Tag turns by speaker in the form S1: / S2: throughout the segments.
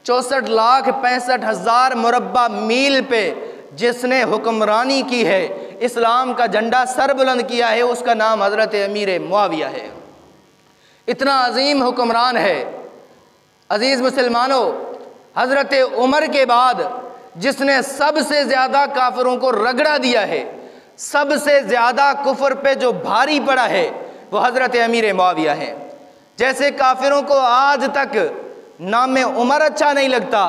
S1: 64,65,000 مربع میل پہ جس نے حکمرانی کی ہے، اسلام کا جھنڈا سر بلند کیا ہے، اس کا نام حضرت امیر معاویہ ہے۔ اتنا عظیم حکمران ہے۔ عزیز مسلمانوں، حضرت عمر کے بعد جس نے سب سے زیادہ کافروں کو رگڑا دیا ہے، سب سے زیادہ کفر پہ جو بھاری پڑا ہے، وہ حضرت امیر معاویہ ہے۔ جیسے کافروں کو آج تک نام عمر اچھا نہیں لگتا،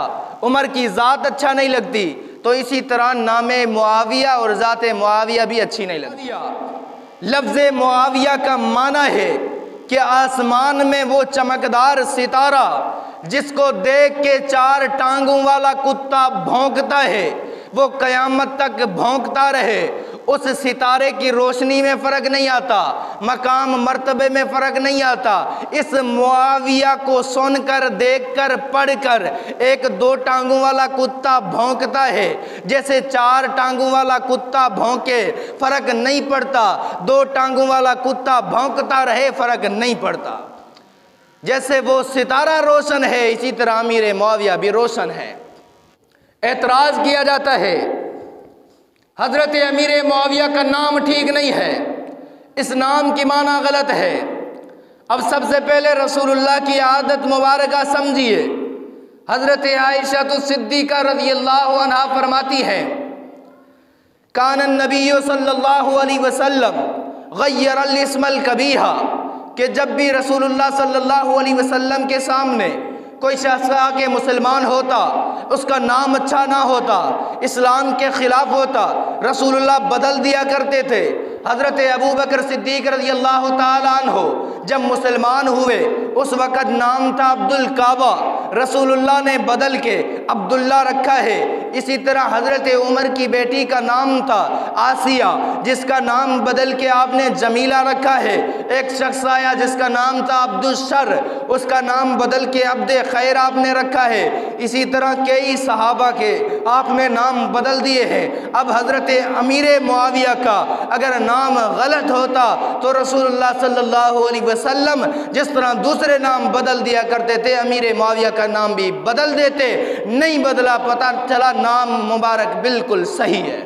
S1: عمر کی ذات اچھا نہیں لگتی، تو اسی طرح نام معاویہ اور ذات معاویہ بھی اچھی نہیں لگتی۔ لفظ معاویہ کا معنی ہے کہ آسمان میں وہ چمکدار ستارہ جس کو دیکھ کے 4 ٹانگوں والا کتا بھونکتا ہے، وہ قیامت تک بھونکتا رہے۔ اس ستارے کی روشنی میں فرق نہیں آتا، مقام مرتبے میں فرق نہیں آتا۔ اس معاویہ کو سن کر، دیکھ کر، پڑھ کر ایک 2 ٹانگوں والا کتا بھونکتا ہے، جیسے 4 ٹانگوں والا کتا بھونکے فرق نہیں پڑتا، 2 ٹانگوں والا کتا بھونکتا رہے فرق نہیں پڑتا۔ جیسے وہ ستارہ روشن ہے، اسی طرح امیر معاویہ بھی روشن ہے۔ اعتراض کیا جاتا ہے حضرت امیر معاویہ کا نام ٹھیک نہیں ہے، اس نام کی معنی غلط ہے۔ اب سب سے پہلے رسول اللہ کی عادت مبارکہ سمجھیے۔ حضرت عائشہ الصدیقہ رضی اللہ عنہا فرماتی ہیں، کان النبی صلی اللہ علیہ وسلم غیر الاسم القبیح، کہ جب بھی رسول اللہ صلی اللہ علیہ وسلم کے سامنے کوئی شخص آ کے مسلمان ہوتا، اس کا نام اچھا نہ ہوتا، اسلام کے خلاف ہوتا، رسول اللہ بدل دیا کرتے تھے۔ حضرت ابو بکر صدیق رضی اللہ تعالیٰ عنہ جب مسلمان ہوئے، اس وقت نام تھا عبد الکعبہ، رسول اللہ نے بدل کے عبداللہ رکھا ہے۔ اسی طرح حضرت عمر کی بیٹی کا نام تھا آسیہ، جس کا نام بدل کے آپ نے جمیلہ رکھا ہے۔ ایک شخص آیا جس کا نام تھا عبد الشر، اس کا نام بدل کے عبد خیر آپ نے رکھا ہے۔ اسی طرح کئی صحابہ کے آپ نے نام بدل دیے ہیں۔ اب حضرت امیر معاویہ کا اگر نام غلط ہوتا تو رسول اللہ صلی اللہ علیہ وسلم جس طرح دوسرے نام بدل دیا کرتے تھے، امیر معاویہ کا نام بھی بدل دیتے۔ نہیں بدلا، پتہ چلا نام مبارک بالکل صحیح ہے۔